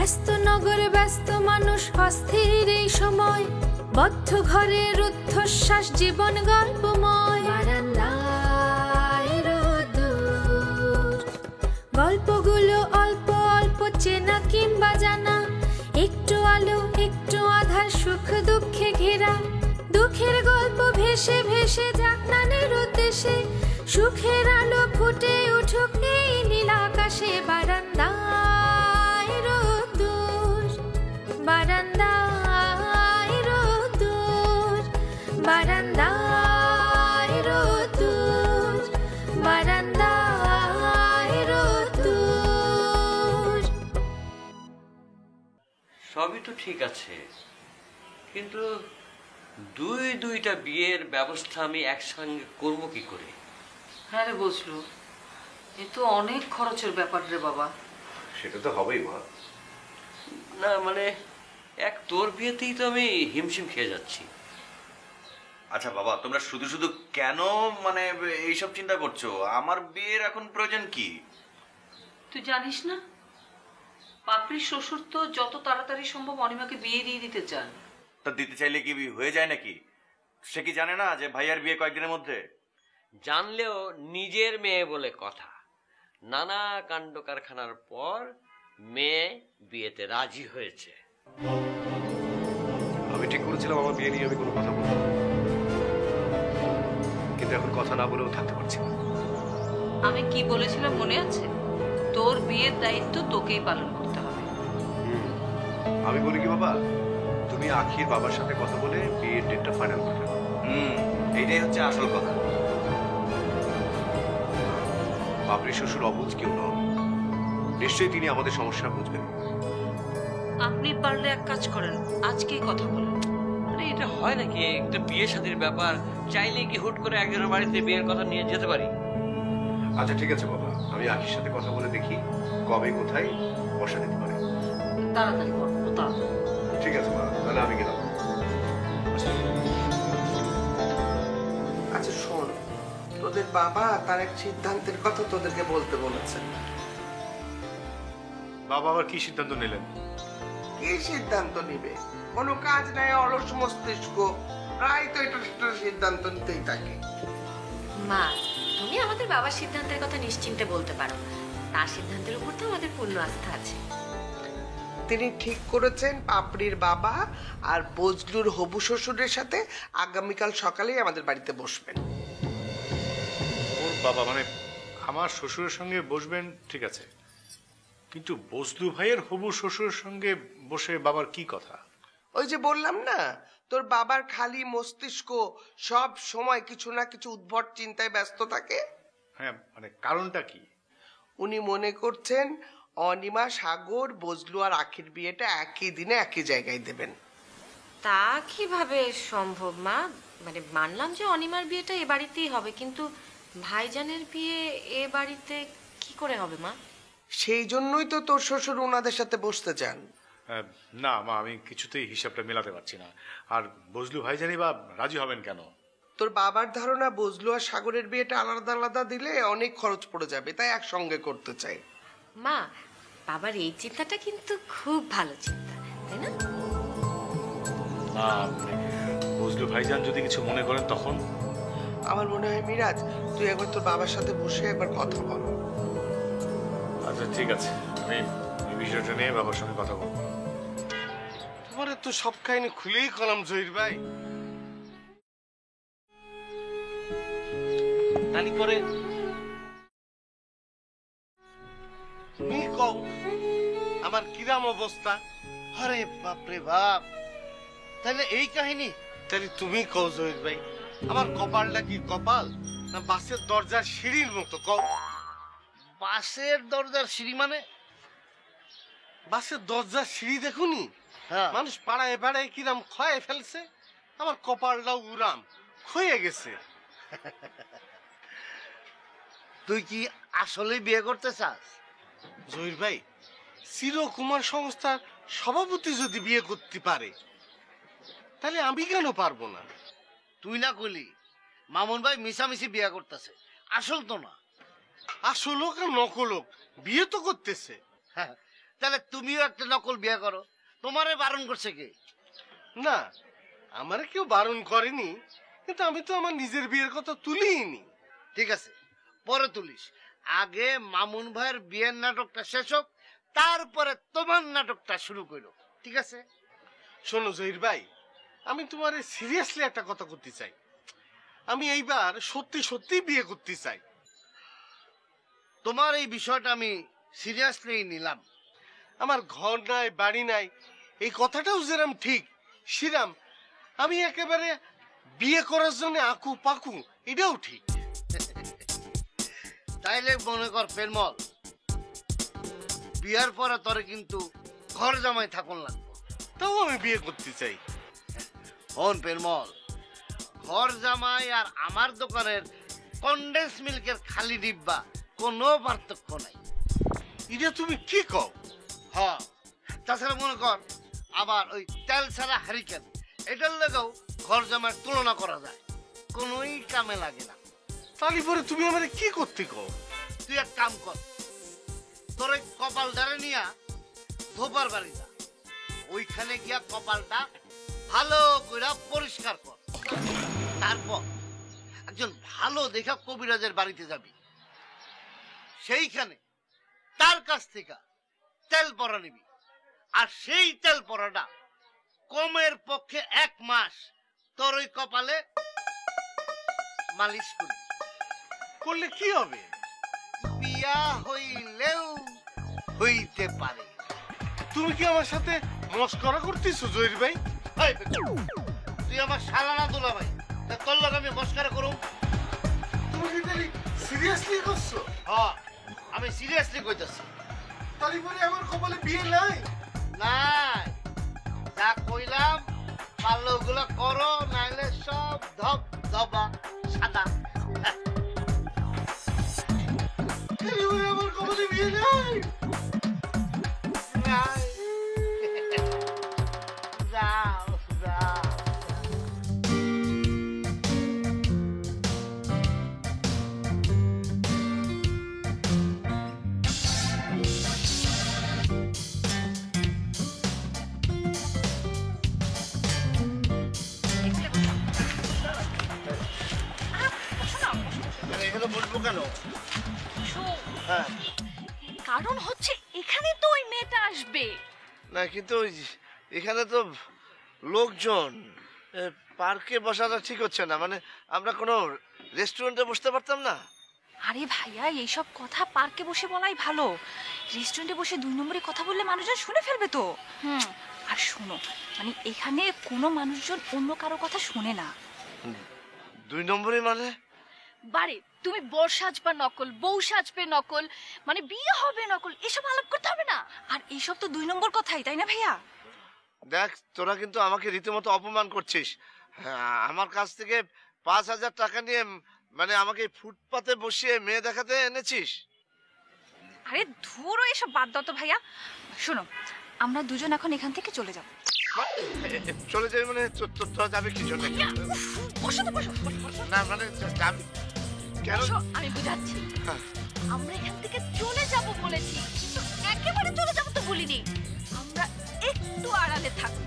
ব্যস্ত নগরে ব্যস্ত মানুষ, অস্থির এই সময়, বদ্ধ ঘরে রুদ্ধশ্বাস, জীবন গল্পময়। বারান্দায় রোদ্দুর, গল্পগুলো অল্প অল্প চেনা কিংবা জানা, একটু আলো একটু আধার, সুখ দুঃখে ঘেরা। দুঃখের গল্প ভেসে ভেসে যাক নানের উদ্দেশ্যে, সুখের আলো ফুটে উঠুক এই নীল আকাশে। বারান্দায় রোদ্দুর, বারান্দায় রোদ্দুর, বারান্দায় রোদ্দুর, বারান্দায় রোদ্দুর। সবই তো ঠিক আছে, কিন্তু দুইটা বিয়ের ব্যবস্থা আমি একসঙ্গে করব কি করে? হ্যাঁ রে বসলো, এ তো অনেক খরচের ব্যাপার রে বাবা। সেটা তো হবেই মা। না মানে এক তোর বিয়েতেই তো আমি হিমশিম খেয়ে যাচ্ছি। আচ্ছা বাবা, তোমরা শুধু শুধু কেন মানে এইসব চিন্তা করছো? আমার বিয়ের এখন প্রয়োজন কি? তুই জানিস না, পাপড়ির শ্বশুর তো যত তাড়াতাড়ি সম্ভব অনিমাকে বিয়ে দিয়ে দিতে চান। তা দিতে চাইলে কি হয়ে যায় নাকি? সে কি জানে না যে ভাইয়ার বিয়ে কয়েকদিনের মধ্যে? জানলেও নিজের মেয়ে বলে কথা। নানা কাণ্ড কারখানার পর মেয়ে বিয়েতে রাজি হয়েছে। আমি ঠিক করেছিলাম আমার বিয়ে নিয়ে আমি কোনো কথা বলবো না, কিন্তু এখন কথা না বলেও থাকতে পারছি না। আমি কি বলেছিলাম মনে আছে? তোর বিয়ের দায়িত্ব তোকেই পালন করতে হবে। আমি বলি কি বাবা, তুমি আখির বাবার সাথে কথা বলে বিয়ের ডেটটা ফাইনাল করে ফেলো। এইটাই হচ্ছে আসল কথা। বাপরের শ্বশুর অবুঝ কেউ নন, নিশ্চয়ই তিনি আমাদের সমস্যা বুঝবেন। আপনি পারলে এক কাজ করেন, আজকেই কথা বলেন। আরে এটা হয় নাকি? একটা বিয়ে শাদীর ব্যাপার, চাইলে কি হুট করে একজনের বাড়িতে বিয়ের কথা নিয়ে যেতে পারি? আচ্ছা ঠিক আছে বাবা, আমি আখির সাথে কথা বলে দেখি কবে কোথায় বসা দিতে পারে। তাড়াতাড়ি করবো, তাড়াতাড়ি। ঠিক আছে মা, তাহলে আমি গেলাম। আচ্ছা শোন, তোদের বাবা তার এক সিদ্ধান্তের কথা তোদেরকে বলতে বলেছেন। বাবা আবার কি সিদ্ধান্ত নিলেন? কি সিদ্ধান্ত নিবে? কোনো কাজ নাই, অলস মস্তিষ্ক, প্রায় তো এটা সিদ্ধান্ত নিতেই থাকে। মা, তুমি আমাদের বাবার সিদ্ধান্তের কথা নিশ্চিন্তে বলতে পারো, তার সিদ্ধান্তের উপর তো আমাদের পূর্ণ আস্থা আছে। তিনি ঠিক করেছেন পাপড়ির বাবা আর বজলুর হবু শ্বশুরের সাথে আগামীকাল সকালেই আমাদের বাড়িতে বসবেন। ওর বাবা মানে আমার শ্বশুরের সঙ্গে বসবেন, ঠিক আছে, কিন্তু বজলু ভাইয়ের হবু শ্বশুরের সঙ্গে বসে বাবার কি কথা? ওই যে বললাম না, তোর বাবার খালি মস্তিষ্ক সব সময় কিছু না কিছু উদ্ভট চিন্তায় ব্যস্ত থাকে। হ্যাঁ মানে কারণটা কি? উনি মনে করছেন অনিমা, সাগর, বজলু আর আখির বিয়েটা একই দিনে একই জায়গায় দেবেন। তা কিভাবে সম্ভব মা? মানে মানলাম যে অনিমার বিয়েটা এ বাড়িতেই হবে, কিন্তু ভাইজানের বিয়ে এ বাড়িতে কি করে হবে মা? সেই জন্যই তো তোর শ্বশুর ওনাদের সাথে বসতে চান। না মা, আমি কিছুতেই হিসাবটা মেলাতে পারছি না। আর বজলু ভাই জানি বা রাজি হবেন কেন? তোর বাবার ধারণা বজলু আর সাগরের বিয়েটা আলাদা আলাদা দিলে অনেক খরচ পড়ে যাবে, তাই একসঙ্গে করতে চাই। মা, বাবার এই চিন্তাটা কিন্তু খুব ভালো চিন্তা, তাই না? না বজলু ভাইজান যদি কিছু মনে করেন তখন? আমার মনে হয় মিরাজ, তুই একবার তোর বাবার সাথে বসে একবার কথা বল। আচ্ছা ঠিক আছে, আমি এই বিষয়টা নিয়ে বাবার সঙ্গে কথা বলবো। তোমার তো সব কাহিনী খুলেই কলাম জহির ভাই। তালি পরে তুমি কও আমার কিরাম অবস্থা? আরে বাপরে বাপ, তাহলে এই কাহিনী? তাহলে তুমি কও জহির ভাই, আমার কপালটা কি কপাল না বাসের দরজার সিঁড়ির মতো? কও। বাসের দরজার সিঁড়ি মানে? বাসের দরজার সিঁড়ি দেখুনি? মানুষ পাড়ায় পাড়ায় কিরাম ক্ষয়ে ফেলছে, আমার কপালটাও উড়াম ক্ষয়ে গেছে। তুই কি আসলে বিয়ে করতে চাস? জহির ভাই, চিরকুমার সংস্থার সভাপতি যদি বিয়ে করতে পারে, তাহলে আমি কেন পারবো না? তুই না কইলি মামুন ভাই মিশামিশি বিয়ে করতেছে, আসল তো না। আসল হোক আর নকল হোক, বিয়ে তো করতেছে। তাহলে তুমিও একটা নকল বিয়ে করো। তোমারে বারণ করছে কে? না, আমারে কেউ বারণ করেনি, কিন্তু আমি তো আমার নিজের বিয়ের কথা তুলিনি। ঠিক আছে, পরে তুলিস। আগে মামুন ভাইয়ের বিয়ের নাটকটা শেষ হোক, তারপরে তোমার নাটকটা শুরু করো, ঠিক আছে? শোনো জহির ভাই, আমি তোমার সিরিয়াসলি একটা কথা করতে চাই। আমি এইবার সত্যি সত্যি বিয়ে করতে চাই। তোমার এই বিষয়টা আমি সিরিয়াসলি নিলাম। আমার ঘর নাই, বাড়ি নাই, এই কথাটাও যেরাম ঠিক সেরাম আমি একেবারে বিয়ে করার জন্য আঁকু পাকু, এটাও ঠিক। তাইলে মনে কর পেরমল, বিয়ার পরে তোরে কিন্তু ঘর জামাই থাকুন লাগবে। তাও আমি বিয়ে করতে চাই। হন পেরমল, ঘর জামাই আর আমার দোকানের কন্ডেন্স মিল্কের খালি ডিব্বা কোনো পার্থক্য নাই। এটা তুমি কি কও? হ্যাঁ, তাছাড়া মনে কর আবার ওই তেল ছাড়া হারিকেন, এটার লেগেও ঘর জামাইয়ের তুলনা করা যায়, কোনোই কামে লাগে না। তাহলে পরে তুমি আমারে কি করতে কও? তুই এক কাম কর, তোর ওই কপালটারে নিয়া ধোপার বাড়ি যা, ওইখানে গিয়া কপালটা ভালো করে পরিষ্কার কর। তারপর একজন ভালো দেখা কবিরাজের বাড়িতে যাবি, সেইখানে তার কাছ থেকে তেল পরা নিবি, আর সেই তেল পরাটা কমের পক্ষে 1 মাস তোর ওই কপালে মালিশ করবি। করলে কি হবে? বিয়া হইলেও হইতে পারে। তুমি কি আমার সাথে মস্করা করতেছো জহির ভাই? এই বেটা, তুই আমার শালা না দুলা ভাই, তা তোর লগে আমি মস্কারা করুম? তুমি কি তাহলে সিরিয়াসলি করছো? হ্যাঁ, আমি সিরিয়াসলি কইতাছি। তাহলে পরে আমার কপালে বিয়ে নাই? নাই, যা কইলাম পারলে ওগুলো করো, নাইলে সব ধপ ধবা সাদা। তাহলে পরে আমার কপালে বিয়ে নাই? নাই। যাও যাও। এখানে বসবো কেন? হ্যাঁ, কারণ হচ্ছে এখানে তো ওই মেয়েটা আসবে। না কিন্তু এখানে তো লোকজন, পার্কে বসাটা ঠিক হচ্ছে না। মানে আমরা কোনো রেস্টুরেন্টে বসতে পারতাম না? আরে ভাইয়া, এইসব কথা পার্কে বসে বলাই ভালো। রেস্টুরেন্টে বসে 2 নম্বরে কথা বললে মানুষজন শুনে ফেলবে তো। আর শোনো, মানে এখানে কোনো মানুষজন অন্য কারো কথা শুনে না। 2 নম্বরে মানে? বারে তুমি বর সাজবা নকল, বউ সাজবে নকল, মানে বিয়ে হবে নকল, এসব আলাপ করতে হবে না। আর এইসব তো 2 নম্বর কথাই, তাই না ভাইয়া? দেখ, তোরা কিন্তু আমাকে রীতিমতো অপমান করছিস। আমার কাছ থেকে 5,000 টাকা নিয়ে মানে আমাকে ফুটপাতে বসিয়ে মেয়ে দেখাতে এনেছিস? আরে ধুরো, এসব বাদ দাও তো ভাইয়া। শোনো, আমরা দুজন এখন এখান থেকে চলে যাব। চলে যাবি মানে? তোরা যাবে কি জন্য? বসো তো, বসো বসো। না মানে যাবি কেন? বসো, আমি বুঝাচ্ছি। আমরা এখান থেকে চলে যাব বলেছি, কিন্তু একেবারে চলে যাব তো বলিনি। আমরা একটু আড়ালে থাকবো।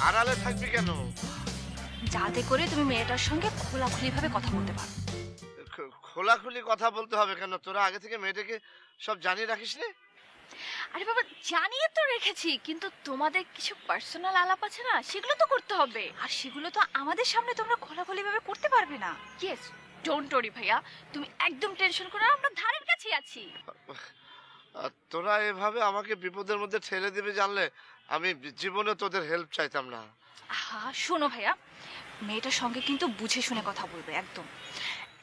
আড়ালে থাকবি কেন? যাতে করে তুমি মেয়েটার সঙ্গে খোলাখুলি ভাবে কথা বলতে পারো। খোলাখুলি কথা বলতে হবে কেন? তোরা আগে থেকে মেয়েটাকে সব জানিয়ে রাখিস নে? আরে বাবা, জানিয়ে তো রেখেছি, কিন্তু তোমাদের কিছু পার্সোনাল আলাপ আছে না, সেগুলো তো করতে হবে। আর সেগুলো তো আমাদের সামনে তোমরা খোলাখুলি ভাবে করতে পারবে না। ইয়েস, ডোন্ট ওরি ভাইয়া, তুমি একদম টেনশন করো না, আমরা ধারের কাছেই আছি। তোরা এভাবে আমাকে বিপদের মধ্যে ঠেলে দিবে জানলে আমি জীবনে তোদের হেল্প চাইতাম না। হ্যাঁ শোনো ভাইয়া, মেয়েটার সঙ্গে কিন্তু বুঝে শুনে কথা বলবে, একদম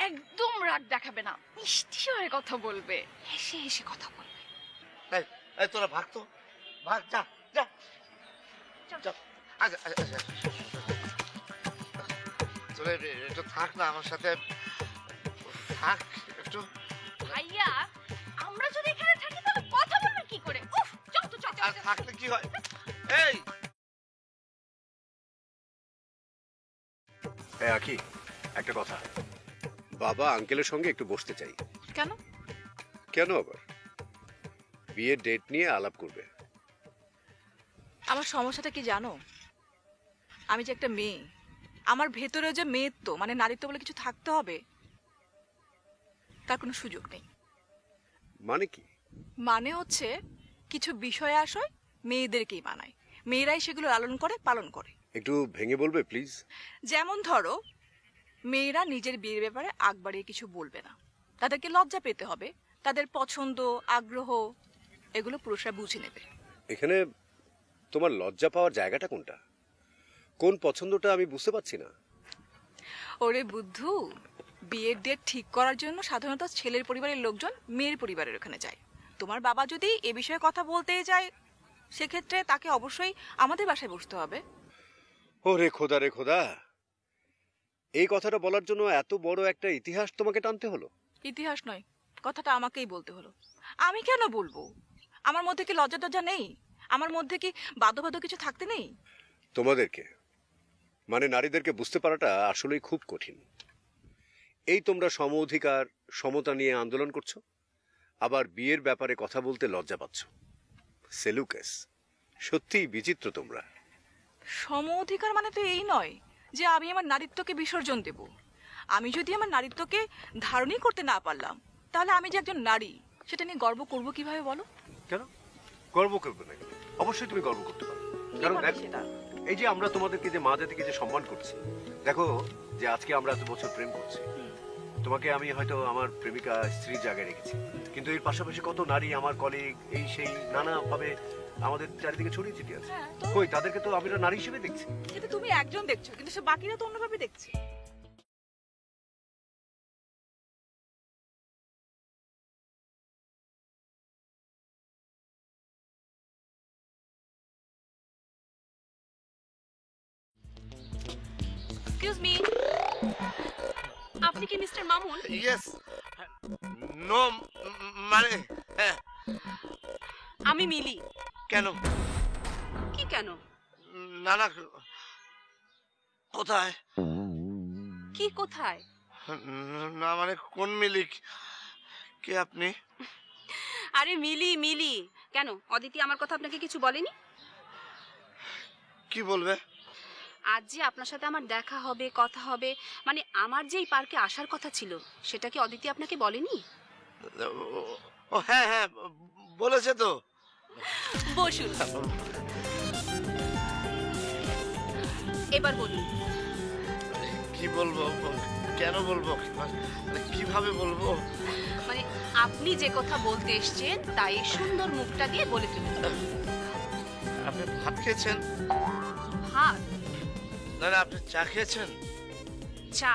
একদম রাগ দেখাবে না, মিষ্টি হয়ে কথা বলবে, হেসে হেসে কথা বলবে। এই তোরা ভাগ তো, ভাগ, যা যা যা। আচ্ছা আচ্ছা, তোরা একটু থাক না আমার সাথে, থাক একটু। ভাইয়া, আমরা যদি এখানে থাকি তাহলে কথা বলবে কি করে? উফ, চল তো, চল আর থাকলে কি হয়? এই আখি, একটা কথা, বাবা আঙ্কেলের সঙ্গে একটু বসতে চাই। কেন? কেন আবার? বিয়ের ডেট নিয়ে আলাপ করবে। আমার সমস্যাটা কি জানো? আমি যে একটা মেয়ে, আমার ভেতরে যে মেয়েত্ব মানে নারীত্ব বলে কিছু থাকতে হবে, তার কোনো সুযোগ নেই। মানে কি? মানে হচ্ছে কিছু বিষয় আশয় মেয়েদেরকেই মানায়, মেয়েরাই সেগুলো লালন করে পালন করে। একটু ভেঙে বলবে প্লিজ? যেমন ধরো, মেয়েরা নিজের বিয়ের ব্যাপারে আগ বাড়িয়ে কিছু বলবে না, তাদেরকে লজ্জা পেতে হবে, তাদের পছন্দ আগ্রহ এগুলো পুরুষরা বুঝে নেবে। এখানে তোমার লজ্জা পাওয়ার জায়গাটা কোনটা? কোন পছন্দটা আমি বুঝতে পারছি না। ওরে বুদ্ধু, বিয়ের ডেট ঠিক করার জন্য সাধারণত ছেলের পরিবারের লোকজন মেয়ের পরিবারের ওখানে যায়। তোমার বাবা যদি এ বিষয়ে কথা বলতেই যায়, সেক্ষেত্রে তাকে অবশ্যই আমাদের বাসায় বসতে হবে। ওরে খোদা রে খোদা, এই কথাটা বলার জন্য এত বড় একটা ইতিহাস তোমাকে টানতে হলো? ইতিহাস নয়, কথাটা আমাকেই বলতে হলো। আমি কেন বলবো? আমার মধ্যে কি লজ্জা টজ্জা নেই? আমার মধ্যে কি বাধ্য কিছু থাকতে নেই? তোমাদেরকে মানে নারীদেরকে বুঝতে পারাটা আসলেই খুব কঠিন। এই তোমরা সম অধিকার সমতা নিয়ে আন্দোলন করছো, আবার বিয়ের ব্যাপারে কথা বলতে লজ্জা পাচ্ছ। সেলুকেস, সত্যিই বিচিত্র তোমরা। সম অধিকার মানে তো এই নয় যে আমি আমার নারীত্বকে বিসর্জন দেব। আমি যদি আমার নারীত্বকে ধারণই করতে না পারলাম, তাহলে আমি যে একজন নারী সেটা নিয়ে গর্ব করব কিভাবে বলো? কেন গর্ব করবে না? অবশ্যই তুমি গর্ব করতে পারো। কারণ এই যে আমরা তোমাদেরকে যে মা জাতিকে যে সম্মান করছি, দেখো যে আজকে আমরা এত বছর প্রেম করছি, তোমাকে আমি হয়তো আমার প্রেমিকা স্ত্রী জায়গায় রেখেছি, কিন্তু এর পাশাপাশি কত নারী আমার কলিগ এই সেই নানা ভাবে আমাদের চারিদিকে ছড়িয়ে ছিটিয়ে আছে। কই তাদেরকে তো আমরা নারী হিসেবে দেখছি। কিন্তু তুমি একজন দেখছো, কিন্তু সে বাকিরা তো অন্যভাবে দেখছে। এক্সকিউজ মি, আপনি কি মিস্টার মামুন? ইয়েস। নো মানে হ্যাঁ। আমি মিলি। কেন? কি কেন? না না, কোথায়? কি কোথায়? না মানে কোন মিলি? কে আপনি? আরে মিলি মিলি। কেন, অদিতি আমার কথা আপনাকে কিছু বলেনি? কি বলবে? আজ যে আপনার সাথে আমার দেখা হবে, কথা হবে, মানে আমার যে এই পার্কে আসার কথা ছিল, সেটা কি অদিতি আপনাকে বলেনি? ও হ্যাঁ হ্যাঁ বলেছে তো। বসুন, এবার বলুন। কি বলবো, কেন বলবো, কিভাবে বলবো? মানে আপনি যে কথা বলতে এসছেন তাই সুন্দর মুখটা দিয়ে বলে ফেলুন। আপনি ভাত খেয়েছেন? ভাত না না, আপনি চা খেয়েছেন? চা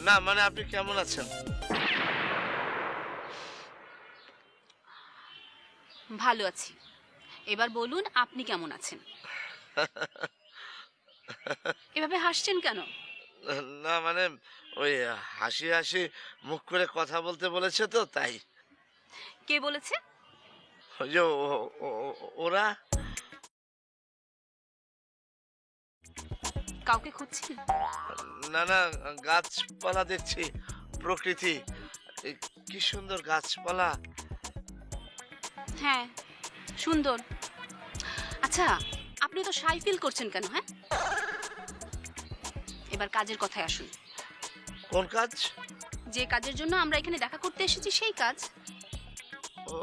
না মানে আপনি কেমন আছেন? ভালো আছি। এবার বলুন আপনি কেমন আছেন? এভাবে হাসছেন কেন? না মানে ওই হাসি হাসি মুখ করে কথা বলতে বলেছে তো তাই। কে বলেছে? ওই যে ওরা। কাউকে খুঁজছেন? না না, গাছপালা দেখছি, প্রকৃতি, কি সুন্দর গাছপালা। হ্যাঁ সুন্দর। আচ্ছা আপনি তো শাই ফিল করছেন কেন? হ্যাঁ, এবার কাজের কথায় আসুন। কোন কাজ? যে কাজের জন্য আমরা এখানে দেখা করতে এসেছি সেই কাজ। ও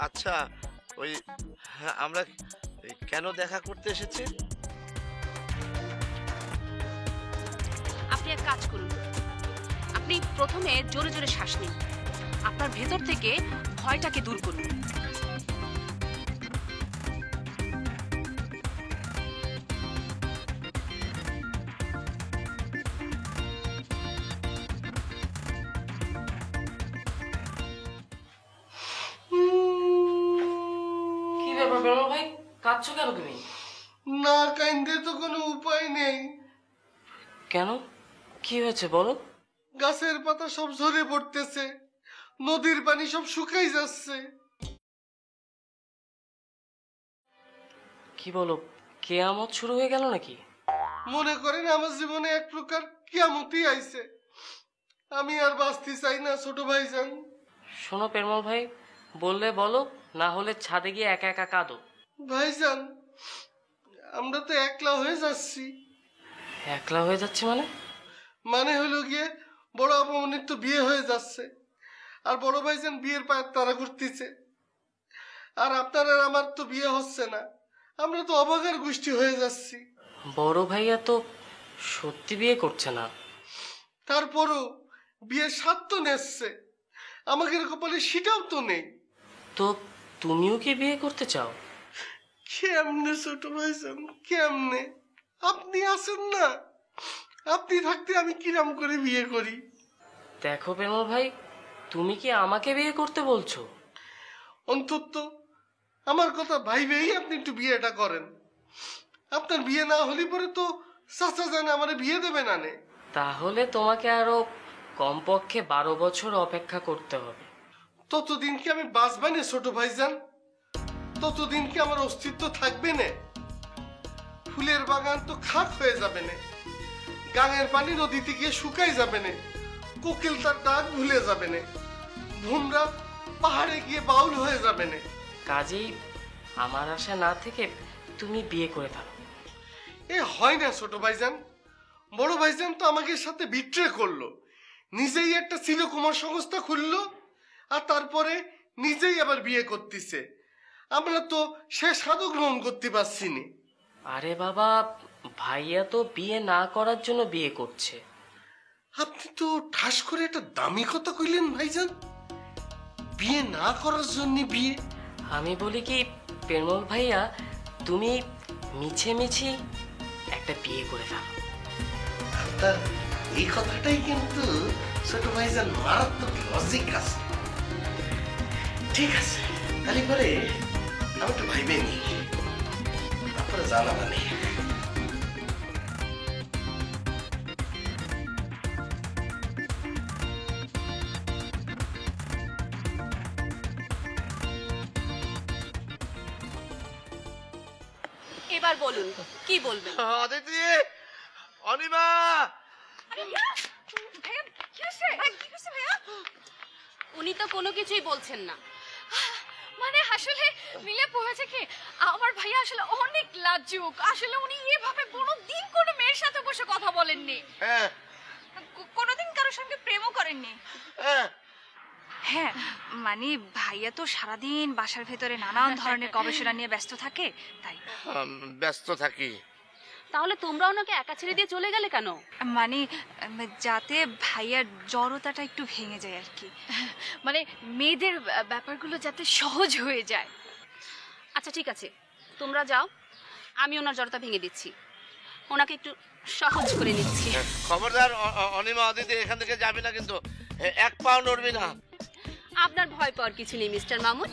আচ্ছা, ওই আমরা কেন দেখা করতে এসেছি? আপনি এক কাজ করুন, আপনি প্রথমে জোরে জোরে শ্বাস নিন, আপনার ভেতর থেকে ভয়টাকে দূর করুন। কি ব্যাপার বেরো ভাই, কাঁদছো কেন তুমি? না কাইন্দে তো কোনো উপায় নেই। কেন, কি হয়েছে বলো? গাছের পাতা সব ঝরে পড়তেছে, নদীর পানি সব শুকাই যাচ্ছে। কি বলো, কেয়ামত শুরু হয়ে গেল নাকি? মনে করেন আমার জীবনে এক প্রকার কিয়ামতই আইছে। আমি আর বাঁচতে চাই না ছোট ভাইজান। শোনো পেরমল ভাই, বললে বলো, না হলে ছাদে গিয়ে একা একা কাঁদো। ভাইজান, আমরা তো একলা হয়ে যাচ্ছি। একলা হয়ে যাচ্ছে মানে? মানে হলো গিয়ে বড় আপামনির তো বিয়ে হয়ে যাচ্ছে, আর বড় ভাইজান বিয়ের পায়ের তারা ঘুরতেছে, আর আপনার আর আমার তো বিয়ে হচ্ছে না। আমরা তো অবাগার গোষ্ঠী হয়ে যাচ্ছি। বড় ভাইয়া তো সত্যি বিয়ে করছে না। তারপরও বিয়ের স্বাদ তো নেচ্ছে, আমাদের কপালে সেটাও তো নেই। তো তুমিও কি বিয়ে করতে চাও? কেমনে ছোট ভাইজান, কেমনে? আপনি আছেন না, আপনি থাকতে আমি কিরাম করে বিয়ে করি? দেখো প্রেমল ভাই, তুমি কি আমাকে বিয়ে করতে বলছো? অন্তত আমার কথা ভাইবেই আপনি একটু বিয়েটা করেন। আপনার বিয়ে না হলে পরে তো চাচা জানে আমার বিয়ে দেবে না নে। তাহলে তোমাকে আরো কমপক্ষে 12 বছর অপেক্ষা করতে হবে। ততদিন কি আমি বাঁচবো না ছোট ভাইজান? ততদিন কি আমার অস্তিত্ব থাকবে না? ফুলের বাগান তো খাক হয়ে যাবে না, গাঙের পানি নদীতে গিয়ে শুকাই যাবে না, কোকিল তার ডাক ভুলে যাবে না, ভুমরা পাহাড়ে গিয়ে বাউল হয়ে যাবে না। কাজেই আমার আশা না থেকে তুমি বিয়ে করে ফেলো। এ হয় না ছোট ভাইজান। বড় ভাইজান তো আমাকে সাথে বিট্রে করলো, নিজেই একটা চিরকুমার সংস্থা খুললো, আর তারপরে নিজেই আবার বিয়ে করতেছে। আমরা তো সে স্বাদ গ্রহণ করতে পারছি না। আরে বাবা, ভাইয়া তো বিয়ে না করার জন্য বিয়ে করছে। আপনি তো ঠাস করে একটা দামি কথা কইলেন ভাইজান, বিয়ে না করার জন্য বিয়ে। আমি বলি কি প্রেমল ভাইয়া, তুমি মিছে মিছি একটা বিয়ে করে ফেলো। আপনার এই কথাটাই কিন্তু ছোট ভাইজান মারাত্মক লজিক আছে। ঠিক আছে, তাহলে পরে আমি একটু ভাইবে নি, তারপরে জানাবা নেই। এবার বলুন কি বলবেন। অদিতি, অনিমা, উনি তো কোনো কিছুই বলছেন না। মানে আসলে মিলে পড়েছে কি, আমার ভাইয়া আসলে অনেক লাজুক। আসলে উনি এভাবে কোনোদিন কোনো মেয়ের সাথে বসে কথা বলেননি, কোনোদিন কারোর সঙ্গে প্রেমও করেননি। হ্যাঁ, মানে ভাইয়া তো সারাদিন বাসার ভেতরে নানান ধরনের গবেষণা নিয়ে ব্যস্ত থাকে, তাই। ব্যস্ত থাকি। তাহলে তোমরা ওনাকে একা ছেড়ে দিয়ে চলে গেলে কেন? মানে যাতে ভাইয়ার জড়তাটা একটু ভেঙে যায় আর কি, মানে মেয়েদের ব্যাপারগুলো যাতে সহজ হয়ে যায়। আচ্ছা ঠিক আছে, তোমরা যাও, আমি ওনার জড়তা ভেঙে দিচ্ছি, ওনাকে একটু সহজ করে নিচ্ছি। খবরদার অনিমা, অদিতি এখান থেকে যাবি না কিন্তু, 1 পাও নড়বি না। আপনার ভয় পাওয়ার কিছু নেই মিস্টার মামুন,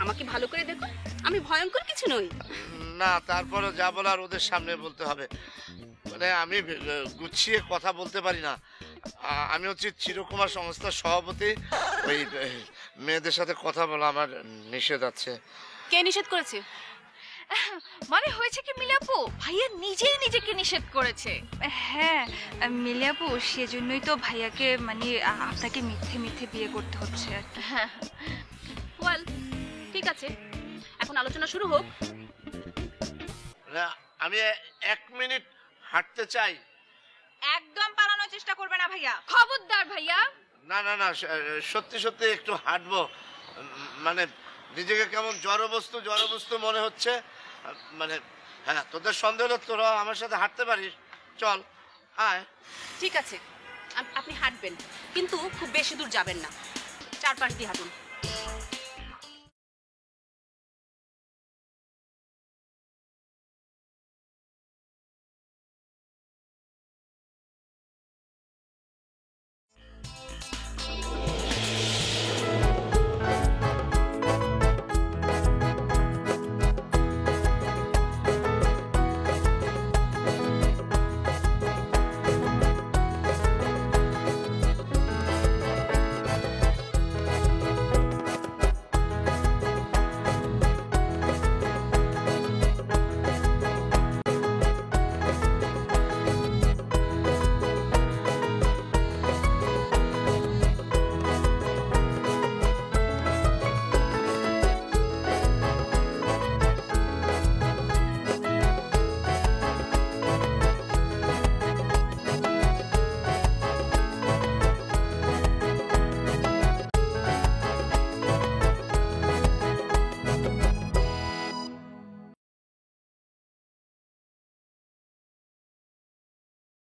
আমাকে ভালো করে দেখুন, আমি ভয়ঙ্কর কিছু নই। না, তারপরে যা বলার ওদের সামনে বলতে হবে। মানে আমি গুছিয়ে কথা বলতে পারি না। আমি হচ্ছে চিরকুমার সংস্থার সভাপতি, ওই মেয়েদের সাথে কথা বলা আমার নিষেধ আছে। কে নিষেধ করেছে? মানে হয়েছে কি মিলাপু, ভাইয়া নিজেই নিজেকে নিষেধ করেছে। হ্যাঁ মিলাপু, সেজন্যই তো ভাইয়াকে মানে আপনাকে মিথ্যে মিথ্যে বিয়ে করতে হচ্ছে আর কি। হ্যাঁ, ওয়েল ঠিক আছে, এখন আলোচনা শুরু হোক। আমি 1 মিনিট হাঁটতে চাই। একদম পালানোর চেষ্টা করবে না ভাইয়া। খবরদার ভাইয়া। না না না, সত্যি সত্যি একটু হাঁটবো। মানে নিজেকে কেমন জড়বস্তু মনে হচ্ছে। মানে হ্যাঁ, তোদের সন্দেহ হলে তোরা আমার সাথে হাঁটতে পারিস, চল আয়। ঠিক আছে, আপনি হাঁটবেন, কিন্তু খুব বেশি দূর যাবেন না, 4 পাশ দিয়ে হাঁটুন।